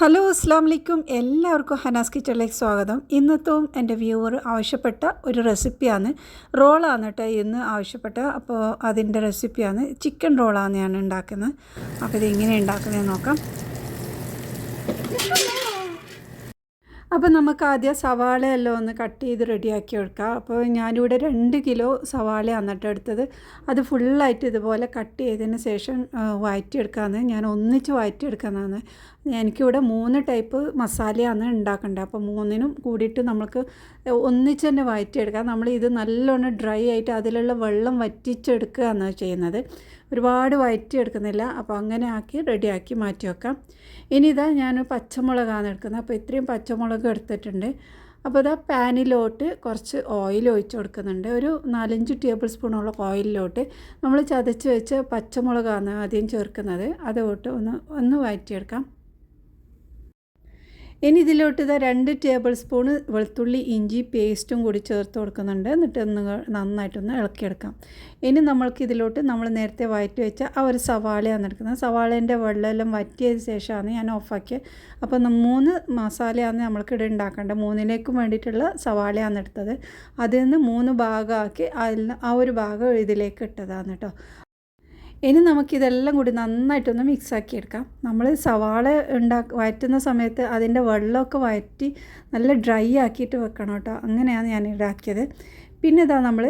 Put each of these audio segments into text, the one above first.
Hello അസ്സാം വലൈക്കും എല്ലാവർക്കും ഹനാസ് കിച്ചണിലേക്ക് സ്വാഗതം. ഇന്നത്തും എൻ്റെ വ്യൂവർ ആവശ്യപ്പെട്ട ഒരു റെസിപ്പിയാണ്. റോളാണ് കേട്ടോ ഇന്ന് ആവശ്യപ്പെട്ട. അപ്പോൾ അതിൻ്റെ റെസിപ്പിയാണ്, ചിക്കൻ റോളാണ് ഞാൻ ഉണ്ടാക്കുന്നത്. അപ്പോൾ ഇതെങ്ങനെ ഉണ്ടാക്കുന്നതെന്ന് നോക്കാം. അപ്പോൾ നമുക്ക് ആദ്യം സവാളയെല്ലാം ഒന്ന് കട്ട് ചെയ്ത് റെഡിയാക്കി എടുക്കാം. അപ്പോൾ ഞാനിവിടെ 2 കിലോ സവാളയാണ് എന്നിട്ട് എടുത്തത്. അത് ഫുള്ളായിട്ട് ഇതുപോലെ കട്ട് ചെയ്തതിന് ശേഷം വഴറ്റിയെടുക്കാമെന്ന്, ഞാൻ ഒന്നിച്ച് വഴറ്റിയെടുക്കുന്നതാണ്. എനിക്കിവിടെ 3 ടൈപ്പ് മസാലയാണ് ഉണ്ടാക്കേണ്ടത്. അപ്പോൾ 3നും കൂടിയിട്ട് നമുക്ക് ഒന്നിച്ച് തന്നെ വഴറ്റിയെടുക്കാം. നമ്മൾ ഇത് നല്ലോണം ഡ്രൈ ആയിട്ട് അതിലുള്ള വെള്ളം വറ്റിച്ചെടുക്കുകയാണ് ചെയ്യുന്നത്. ഒരുപാട് വഴറ്റിയെടുക്കുന്നില്ല. അപ്പോൾ അങ്ങനെ ആക്കി റെഡിയാക്കി മാറ്റി വെക്കാം. ഇനി ഇതാ ഞാൻ പച്ചമുളകാണ് എടുക്കുന്നത്. അപ്പോൾ ഇത്രയും പച്ചമുളക് എടുത്തിട്ടുണ്ട്. അപ്പോൾ ഇതാ പാനിലോട്ട് കുറച്ച് ഓയിൽ ഒഴിച്ച് കൊടുക്കുന്നുണ്ട്. ഒരു 4-5 ടേബിൾ സ്പൂണോളം ഓയിലിലോട്ട് നമ്മൾ ചതച്ച് വെച്ച് പച്ചമുളകാണ് ആദ്യം ചേർക്കുന്നത്. അതുകൊണ്ട് ഒന്ന് വഴറ്റിയെടുക്കാം. ഇനി ഇതിലോട്ട് ഇതാ 2 ടേബിൾ സ്പൂണ് വെളുത്തുള്ളി ഇഞ്ചി പേസ്റ്റും കൂടി ചേർത്ത് കൊടുക്കുന്നുണ്ട്. എന്നിട്ട് നന്നായിട്ടൊന്ന് ഇളക്കിയെടുക്കാം. ഇനി നമ്മൾക്ക് ഇതിലോട്ട് നമ്മൾ നേരത്തെ വഴറ്റി വെച്ച ആ ഒരു സവാളയാണ് എടുക്കുന്നത്. സവാളേൻ്റെ വെള്ളമെല്ലാം വറ്റിയതിന് ശേഷമാണ് ഞാൻ ഓഫാക്കിയത്. അപ്പോൾ 3 മസാലയാണ് നമ്മൾക്ക് ഇവിടെ ഉണ്ടാക്കേണ്ടത്. 3ലേക്കും വേണ്ടിയിട്ടുള്ള സവാളയാണ് എടുത്തത്. അതിൽ നിന്ന് 3 ഭാഗമാക്കി ആ ഒരു ഭാഗം ഇതിലേക്ക് ഇട്ടതാണ് കേട്ടോ. ഇനി നമുക്കിതെല്ലാം കൂടി നന്നായിട്ടൊന്ന് മിക്സാക്കി എടുക്കാം. നമ്മൾ സവാള വഴറ്റുന്ന സമയത്ത് അതിൻ്റെ വെള്ളമൊക്കെ വഴറ്റി നല്ല ഡ്രൈ ആക്കിയിട്ട് വെക്കണം കേട്ടോ. അങ്ങനെയാണ് ഞാൻ ഉണ്ടാക്കിയത്. പിന്നെ ഇതാ നമ്മൾ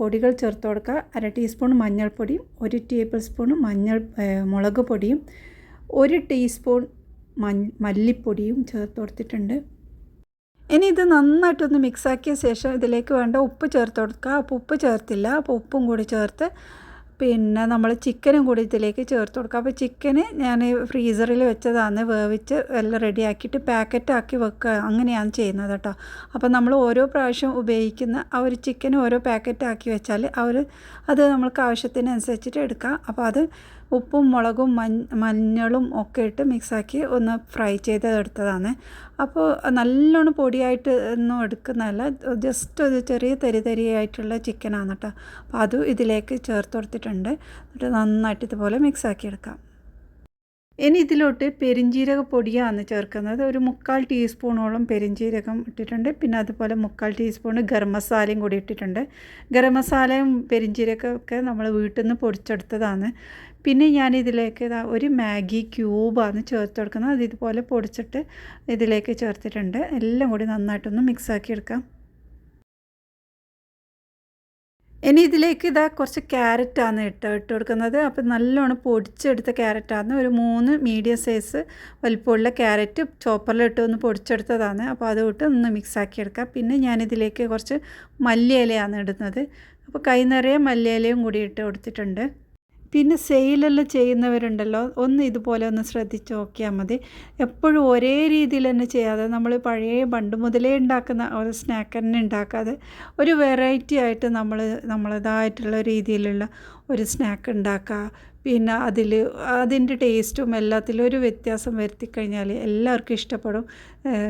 പൊടികൾ ചേർത്ത് കൊടുക്കുക. 1/2 ടീസ്പൂൺ മഞ്ഞൾപ്പൊടിയും 1 ടേബിൾ സ്പൂൺ മുളക് പൊടിയും 1 ടീസ്പൂൺ മല്ലിപ്പൊടിയും ചേർത്ത് കൊടുത്തിട്ടുണ്ട്. ഇനി ഇത് നന്നായിട്ടൊന്ന് മിക്സാക്കിയ ശേഷം ഇതിലേക്ക് വേണ്ട ഉപ്പ് ചേർത്ത് കൊടുക്കുക. അപ്പോൾ ഉപ്പ് ചേർത്തില്ല, അപ്പോൾ ഉപ്പും കൂടി ചേർത്ത് പിന്നെ നമ്മൾ ചിക്കനും കൂടി ഇതിലേക്ക് ചേർത്ത് കൊടുക്കുക. അപ്പോൾ ചിക്കന് ഞാൻ ഫ്രീസറിൽ വെച്ചതാണ്, വേവിച്ച് എല്ലാം റെഡിയാക്കിയിട്ട് പാക്കറ്റാക്കി വെക്കുക. അങ്ങനെയാണ് ചെയ്യുന്നത് കേട്ടോ. അപ്പോൾ നമ്മൾ ഓരോ പ്രാവശ്യം ഉപയോഗിക്കുന്ന ആ ഒരു ചിക്കൻ ഓരോ പാക്കറ്റാക്കി വെച്ചാൽ അത് നമ്മൾക്ക് ആവശ്യത്തിനനുസരിച്ചിട്ട് എടുക്കാം. അപ്പോൾ അത് ഉപ്പും മുളകും മഞ്ഞളും ഒക്കെ ഇട്ട് മിക്സാക്കി ഒന്ന് ഫ്രൈ ചെയ്തെടുത്തതാണ്. അപ്പോൾ നല്ലോണം പൊടിയായിട്ട് ഒന്നും എടുക്കുന്നതല്ല, ജസ്റ്റ് ഒരു ചെറിയ തരിയായിട്ടുള്ള ചിക്കനാണ് കേട്ടോ. അപ്പോൾ അതും ഇതിലേക്ക് ചേർത്ത് കൊടുത്തിട്ടുണ്ട്. എന്നിട്ട് നന്നായിട്ട് ഇതുപോലെ മിക്സാക്കി എടുക്കാം. ഇനി ഇതിലോട്ട് പെരിഞ്ജീരക പൊടിയാണ് ചേർക്കുന്നത്. ഒരു 3/4 ടീസ്പൂണോളം പെരിഞ്ജീരകം ഇട്ടിട്ടുണ്ട്. പിന്നെ അതുപോലെ 3/4 ടീസ്പൂൺ ഗരം മസാലയും കൂടി ഇട്ടിട്ടുണ്ട്. ഗരം മസാലയും പെരിഞ്ജീരകമൊക്കെ നമ്മൾ വീട്ടിൽ നിന്ന് പൊടിച്ചെടുത്തതാണ്. പിന്നെ ഞാനിതിലേക്ക് ഒരു മാഗി ക്യൂബാണ് ചേർത്ത് കൊടുക്കുന്നത്. അത് ഇതുപോലെ പൊടിച്ചിട്ട് ഇതിലേക്ക് ചേർത്തിട്ടുണ്ട്. എല്ലാം കൂടി നന്നായിട്ടൊന്ന് മിക്സാക്കി എടുക്കാം. ഇനി ഇതിലേക്ക് കുറച്ച് ക്യാരറ്റാണ് ഇട്ട് കൊടുക്കുന്നത്. അപ്പോൾ നല്ലോണം പൊടിച്ചെടുത്ത ക്യാരറ്റാണ്. ഒരു 3 മീഡിയം സൈസ് വലിപ്പമുള്ള ക്യാരറ്റ് ചോപ്പറിലിട്ട് ഒന്ന് പൊടിച്ചെടുത്തതാണ്. അപ്പോൾ അതുകൊണ്ട് ഒന്ന് മിക്സാക്കി എടുക്കാം. പിന്നെ ഞാനിതിലേക്ക് കുറച്ച് മല്ലിയിലയാണ് ഇടുന്നത്. അപ്പോൾ കൈ നിറയെ മല്ലിയിലയും കൂടി ഇട്ട് കൊടുത്തിട്ടുണ്ട്. പിന്നെ സെയിലെല്ലാം ചെയ്യുന്നവരുണ്ടല്ലോ, ഒന്ന് ഇതുപോലെ ഒന്ന് ശ്രദ്ധിച്ച് നോക്കിയാൽ മതി. എപ്പോഴും ഒരേ രീതിയിൽ തന്നെ ചെയ്യാതെ നമ്മൾ പണ്ട് മുതലേ ഉണ്ടാക്കുന്ന ഒരു സ്നാക്ക് തന്നെ ഉണ്ടാക്കാതെ ഒരു വെറൈറ്റി ആയിട്ട് നമ്മളതായിട്ടുള്ള രീതിയിലുള്ള ഒരു സ്നാക്ക് ഉണ്ടാക്കുക. പിന്നെ അതിൻ്റെ ടേസ്റ്റും എല്ലാത്തിലും ഒരു വ്യത്യാസം വരുത്തിക്കഴിഞ്ഞാൽ എല്ലാവർക്കും ഇഷ്ടപ്പെടും.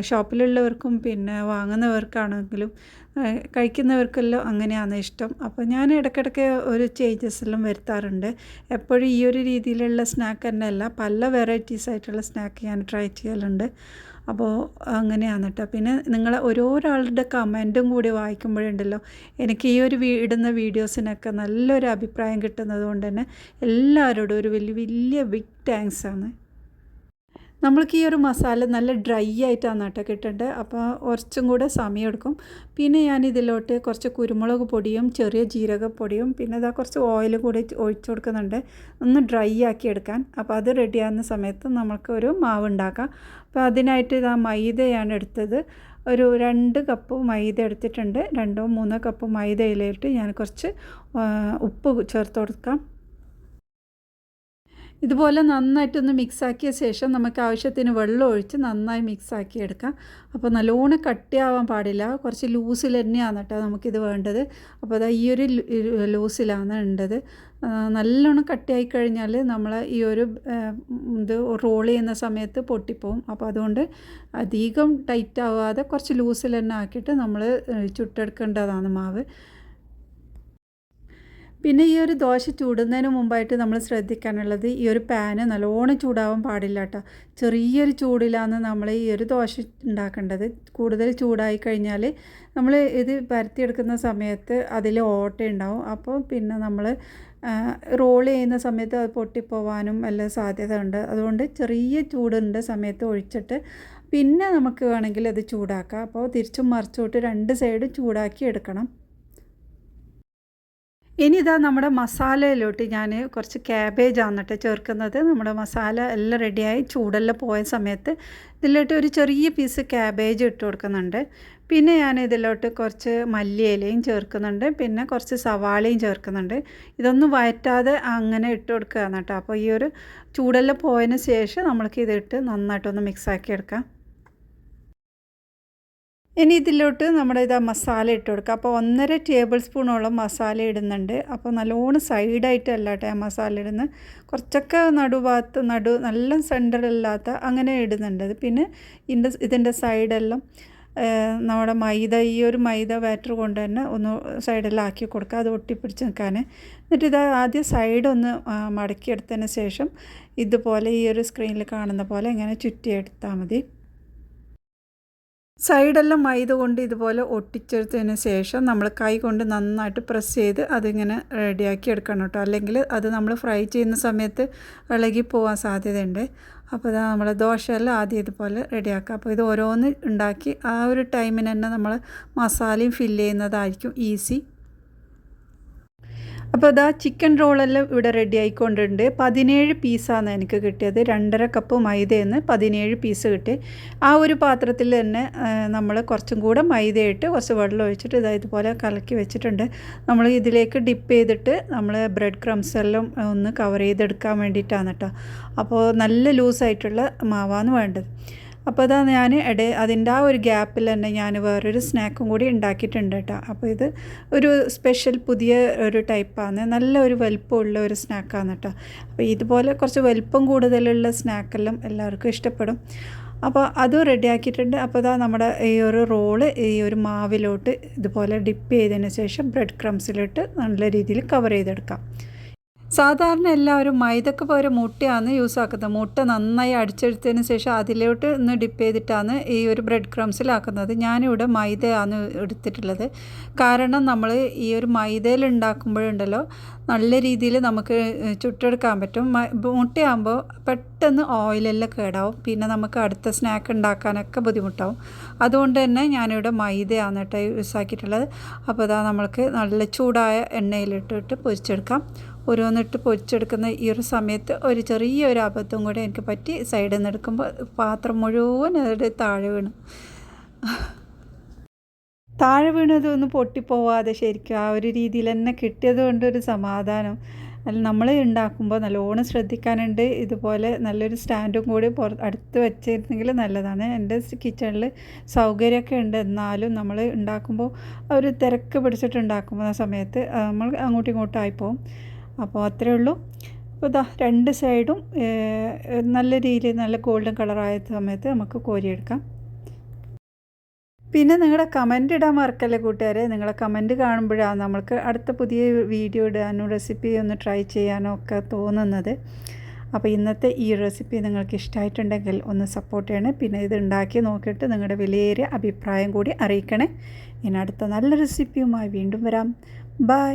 ഷോപ്പിലുള്ളവർക്കും പിന്നെ വാങ്ങുന്നവർക്കാണെങ്കിലും കഴിക്കുന്നവർക്കെല്ലാം അങ്ങനെയാണ് ഇഷ്ടം. അപ്പോൾ ഞാൻ ഇടയ്ക്കിടയ്ക്ക് ഒരു ചേഞ്ചസ് എല്ലാം വരുത്താറുണ്ട്. എപ്പോഴും ഈ ഒരു രീതിയിലുള്ള സ്നാക്ക് തന്നെ അല്ല, പല വെറൈറ്റീസ് ആയിട്ടുള്ള സ്നാക്ക് ഞാൻ ട്രൈ ചെയ്യലുണ്ട്. അപ്പോൾ അങ്ങനെയാണ് കേട്ടോ. പിന്നെ നിങ്ങൾ ഓരോരാളുടെ കമൻറ്റും കൂടി വായിക്കുമ്പോഴുണ്ടല്ലോ, എനിക്ക് ഈ ഒരു ഇടുന്ന വീഡിയോസിനൊക്കെ നല്ലൊരു അഭിപ്രായം കിട്ടുന്നത് കൊണ്ട് തന്നെ എല്ലാവരോടും ഒരു വലിയ ബിഗ് താങ്ക്സ് ആണ്. നമ്മൾക്ക് ഈ ഒരു മസാല നല്ല ഡ്രൈ ആയിട്ടാണ് കേട്ടോ കിട്ടേണ്ടത്. അപ്പോൾ കുറച്ചും കൂടെ സമയമെടുക്കും. പിന്നെ ഞാൻ ഇതിലോട്ട് കുറച്ച് കുരുമുളക് പൊടിയും ചെറിയ ജീരകപ്പൊടിയും പിന്നെ കുറച്ച് ഓയിൽ കൂടി ഒഴിച്ചു കൊടുക്കുന്നുണ്ട്, ഒന്ന് ഡ്രൈ ആക്കി എടുക്കാൻ. അപ്പോൾ അത് റെഡിയാകുന്ന സമയത്ത് നമുക്ക് ഒരു മാവ് ഉണ്ടാക്കാം. അപ്പോൾ അതിനായിട്ട് മൈദയാണ് എടുത്തത്. ഒരു 2 കപ്പ് മൈദ എടുത്തിട്ടുണ്ട്. 2-3 കപ്പ് മൈദയിലിട്ട് ഞാൻ കുറച്ച് ഉപ്പ് ചേർത്ത് കൊടുക്കാം. ഇതുപോലെ നന്നായിട്ടൊന്ന് മിക്സാക്കിയ ശേഷം നമുക്ക് ആവശ്യത്തിന് വെള്ളം ഒഴിച്ച് നന്നായി മിക്സാക്കി എടുക്കാം. അപ്പോൾ നല്ലോണം കട്ടിയാവാൻ പാടില്ല, കുറച്ച് ലൂസിൽ തന്നെയാണ് കേട്ടോ നമുക്കിത് വേണ്ടത്. അപ്പോൾ ഈ ഒരു ലൂസിലാണ് ഉണ്ടത്. നല്ലോണം കട്ടിയായി കഴിഞ്ഞാൽ നമ്മൾ ഈ ഒരു ഇത് റോൾ ചെയ്യുന്ന സമയത്ത് പൊട്ടിപ്പോവും. അപ്പോൾ അതുകൊണ്ട് അധികം ടൈറ്റ് ആവാതെ കുറച്ച് ലൂസിൽ തന്നെ ആക്കിയിട്ട് നമ്മൾ ചുട്ടെടുക്കേണ്ടതാണ് മാവ്. പിന്നെ ഈ ഒരു ദോശ ചൂടുന്നതിന് മുമ്പായിട്ട് നമ്മൾ ശ്രദ്ധിക്കാനുള്ളത് ഈ ഒരു പാന് നല്ലോണം ചൂടാവാൻ പാടില്ല കേട്ടോ. ചെറിയൊരു ചൂടിലാണ് നമ്മൾ ഈ ഒരു ദോശ ഉണ്ടാക്കേണ്ടത്. കൂടുതൽ ചൂടായി കഴിഞ്ഞാൽ നമ്മൾ ഇത് പരത്തിയെടുക്കുന്ന സമയത്ത് അതിൽ ഓട്ട ഉണ്ടാവും. അപ്പോൾ പിന്നെ നമ്മൾ റോൾ ചെയ്യുന്ന സമയത്ത് അത് പൊട്ടിപ്പോവാനും എല്ലാം സാധ്യത ഉണ്ട്. അതുകൊണ്ട് ചെറിയ ചൂടുണ്ട സമയത്ത് ഒഴിച്ചിട്ട് പിന്നെ നമുക്ക് വേണമെങ്കിൽ അത് ചൂടാക്കാം. അപ്പോൾ തിരിച്ചും മറിച്ചോട്ട് 2 സൈഡും ചൂടാക്കി എടുക്കണം. ഇനി ഇതാ നമ്മുടെ മസാലയിലോട്ട് ഞാൻ കുറച്ച് ക്യാബേജാണ് കേട്ടോ ചേർക്കുന്നത്. നമ്മുടെ മസാല എല്ലാം റെഡിയായി ചൂടെല്ലാം പോയ സമയത്ത് ഇതിലോട്ട് ഒരു ചെറിയ പീസ് ക്യാബേജ് ഇട്ട് കൊടുക്കുന്നുണ്ട്. പിന്നെ ഞാൻ ഇതിലോട്ട് കുറച്ച് മല്ലിയിലയും ചേർക്കുന്നുണ്ട്. പിന്നെ കുറച്ച് സവാളയും ചേർക്കുന്നുണ്ട്. ഇതൊന്നും വഴറ്റാതെ അങ്ങനെ ഇട്ട് കൊടുക്കുകയാണ് കേട്ടോ. അപ്പോൾ ഈ ഒരു ചൂടെല്ലാം പോയതിന് ശേഷം നമ്മൾക്ക് ഇതിട്ട് നന്നായിട്ടൊന്ന് മിക്സാക്കി എടുക്കാം. ഇനി ഇതിലോട്ട് നമ്മുടെ മസാല ഇട്ട് കൊടുക്കുക. അപ്പോൾ 1.5 ടേബിൾ സ്പൂണോളം മസാല ഇടുന്നുണ്ട്. അപ്പോൾ നല്ലോണം സൈഡായിട്ടല്ല കേട്ടോ മസാല ഇടുന്നത്. കുറച്ചൊക്കെ നടുഭാഗത്ത് നല്ല സെൻറ്ററില്ലാത്ത അങ്ങനെ ഇടുന്നുണ്ട്. പിന്നെ ഇതിൻ്റെ സൈഡെല്ലാം നമ്മുടെ ഈ ഒരു മൈദ ബാറ്റർ കൊണ്ട് തന്നെ ഒന്ന് സൈഡെല്ലാം ആക്കി കൊടുക്കുക, അത് ഒട്ടിപ്പിടിച്ച് നിൽക്കാൻ. എന്നിട്ട് ഇത് ആദ്യം സൈഡൊന്ന് മടക്കിയെടുത്തതിന് ശേഷം ഇതുപോലെ ഈ ഒരു സ്ക്രീനിൽ കാണുന്ന പോലെ ഇങ്ങനെ ചുറ്റിയെടുത്താൽ മതി. സൈഡെല്ലാം മൈദ കൊണ്ട് ഇതുപോലെ ഒട്ടിച്ചെടുത്തതിന് ശേഷം നമ്മൾ കൈ കൊണ്ട് നന്നായിട്ട് പ്രസ് ചെയ്ത് അതിങ്ങനെ റെഡിയാക്കി എടുക്കണം കേട്ടോ. അല്ലെങ്കിൽ അത് നമ്മൾ ഫ്രൈ ചെയ്യുന്ന സമയത്ത് ഇളകി പോകാൻ സാധ്യതയുണ്ട്. അപ്പോൾ ഇതാ നമ്മൾ ദോശയെല്ലാം ആദ്യം ഇതുപോലെ റെഡിയാക്കുക. അപ്പോൾ ഇത് ഓരോന്ന് ഉണ്ടാക്കി ആ ഒരു ടൈമിന് തന്നെ നമ്മൾ മസാലയും ഫില്ല് ചെയ്യുന്നതായിരിക്കും ഈസി. അപ്പോൾ ഇതാ ചിക്കൻ റോളെല്ലാം ഇവിടെ റെഡി ആയിക്കൊണ്ടുണ്ട്. 17 പീസാണ് എനിക്ക് കിട്ടിയത്. 2.5 കപ്പ് മൈദയെന്ന് 17 പീസ് കിട്ടി. ആ ഒരു പാത്രത്തിൽ തന്നെ നമ്മൾ കുറച്ചും കൂടെ മൈദയിട്ട് കുറച്ച് വെള്ളം ഒഴിച്ചിട്ട് ഇതുപോലെ കലക്കി വെച്ചിട്ടുണ്ട്. നമ്മൾ ഇതിലേക്ക് ഡിപ്പ് ചെയ്തിട്ട് നമ്മൾ ബ്രെഡ് ക്രംസ് എല്ലാം ഒന്ന് കവർ ചെയ്തെടുക്കാൻ വേണ്ടിയിട്ടാണ് കേട്ടോ. അപ്പോൾ നല്ല ലൂസായിട്ടുള്ള മാവാണ് വേണ്ടത്. അപ്പോൾ അതാ ഞാൻ അതിൻ്റെ ആ ഒരു ഗ്യാപ്പിൽ തന്നെ ഞാൻ വേറൊരു സ്നാക്കും കൂടി ഉണ്ടാക്കിയിട്ടുണ്ട് കേട്ടോ. അപ്പോൾ ഇത് ഒരു സ്പെഷ്യൽ പുതിയ ഒരു ടൈപ്പാണ്. നല്ല ഒരു വലിപ്പമുള്ള ഒരു സ്നാക്കാണ് കേട്ടോ. അപ്പോൾ ഇതുപോലെ കുറച്ച് വലിപ്പം കൂടുതലുള്ള സ്നാക്കെല്ലാം എല്ലാവർക്കും ഇഷ്ടപ്പെടും. അപ്പോൾ അതും റെഡിയാക്കിയിട്ടുണ്ട്. അപ്പോൾ ഇതാ നമ്മുടെ ഈ ഒരു റോള് ഈ ഒരു മാവിലോട്ട് ഇതുപോലെ ഡിപ്പ് ചെയ്തതിന് ശേഷം ബ്രെഡ് ക്രംസിലിട്ട് നല്ല രീതിയിൽ കവർ ചെയ്തെടുക്കാം. സാധാരണ എല്ലാവരും മൈദക്ക് പകരം മുട്ടയാണ് യൂസ് ആക്കുന്നത്. മുട്ട നന്നായി അടിച്ചെടുത്തതിന് ശേഷം അതിലോട്ട് ഒന്ന് ഡിപ്പ് ചെയ്തിട്ടാണ് ഈ ഒരു ബ്രെഡ് ക്രംസിലാക്കുന്നത്. ഞാനിവിടെ മൈദയാണ് എടുത്തിട്ടുള്ളത്. കാരണം നമ്മൾ ഈ ഒരു മൈദയിൽ ഉണ്ടാക്കുമ്പോഴുണ്ടല്ലോ നല്ല രീതിയിൽ നമുക്ക് ചുട്ടെടുക്കാൻ പറ്റും. മുട്ടയാകുമ്പോൾ പെട്ടെന്ന് ഓയിലെല്ലാം കേടാവും. പിന്നെ നമുക്ക് അടുത്ത സ്നാക്ക് ഉണ്ടാക്കാനൊക്കെ ബുദ്ധിമുട്ടാവും. അതുകൊണ്ട് തന്നെ ഞാനിവിടെ മൈദയാണ് കേട്ടോ യൂസ് ആക്കിയിട്ടുള്ളത്. അപ്പോൾ ഇതാ നമ്മൾക്ക് നല്ല ചൂടായ എണ്ണയിലിട്ടിട്ട് പൊരിച്ചെടുക്കാം. ഓരോന്നിട്ട് പൊരിച്ചെടുക്കുന്ന ഈ ഒരു സമയത്ത് ഒരു ചെറിയൊരു അബദ്ധം കൂടെ എനിക്ക് പറ്റി. സൈഡിൽ നിന്ന് എടുക്കുമ്പോൾ പാത്രം മുഴുവൻ അതിൻ്റെ താഴെ വീണതൊന്നും പൊട്ടിപ്പോവാതെ ശരിക്കും ആ ഒരു രീതിയിൽ തന്നെ കിട്ടിയത് കൊണ്ടൊരു സമാധാനം. അല്ല നമ്മൾ ഉണ്ടാക്കുമ്പോൾ നല്ലോണം ശ്രദ്ധിക്കാനുണ്ട്. ഇതുപോലെ നല്ലൊരു സ്റ്റാൻഡും കൂടി അടുത്ത് വെച്ചിരുന്നെങ്കിൽ നല്ലതാണ്. എൻ്റെ കിച്ചണിൽ സൗകര്യമൊക്കെ ഉണ്ട്. എന്നാലും നമ്മൾ ഉണ്ടാക്കുമ്പോൾ ഒരു തിരക്ക് പിടിച്ചിട്ട് ഉണ്ടാക്കുമ്പോൾ ആ സമയത്ത് നമ്മൾ അങ്ങോട്ടും ഇങ്ങോട്ടും ആയിപ്പോവും. അപ്പോൾ അത്രയേ ഉള്ളൂ. അപ്പോൾ ഇതാ 2 സൈഡും നല്ല രീതിയിൽ നല്ല ഗോൾഡൻ കളറായ സമയത്ത് നമുക്ക് കോരിയെടുക്കാം. പിന്നെ നിങ്ങളുടെ കമൻറ്റ് ഇടാൻ മറക്കല്ലേ കൂട്ടുകാരെ. നിങ്ങളെ കമൻറ്റ് കാണുമ്പോഴാണ് നമ്മൾക്ക് അടുത്ത പുതിയ വീഡിയോ ഇടാനും റെസിപ്പി ഒന്ന് ട്രൈ ചെയ്യാനോ ഒക്കെ തോന്നുന്നത്. അപ്പോൾ ഇന്നത്തെ ഈ റെസിപ്പി നിങ്ങൾക്ക് ഇഷ്ടമായിട്ടുണ്ടെങ്കിൽ ഒന്ന് സപ്പോർട്ട് ചെയ്യണേ. പിന്നെ ഇത് ഉണ്ടാക്കി നോക്കിയിട്ട് നിങ്ങളുടെ വിലയേറിയ അഭിപ്രായം കൂടി അറിയിക്കണേ. ഇനി അടുത്ത നല്ല റെസിപ്പിയുമായി വീണ്ടും വരാം. ബൈ.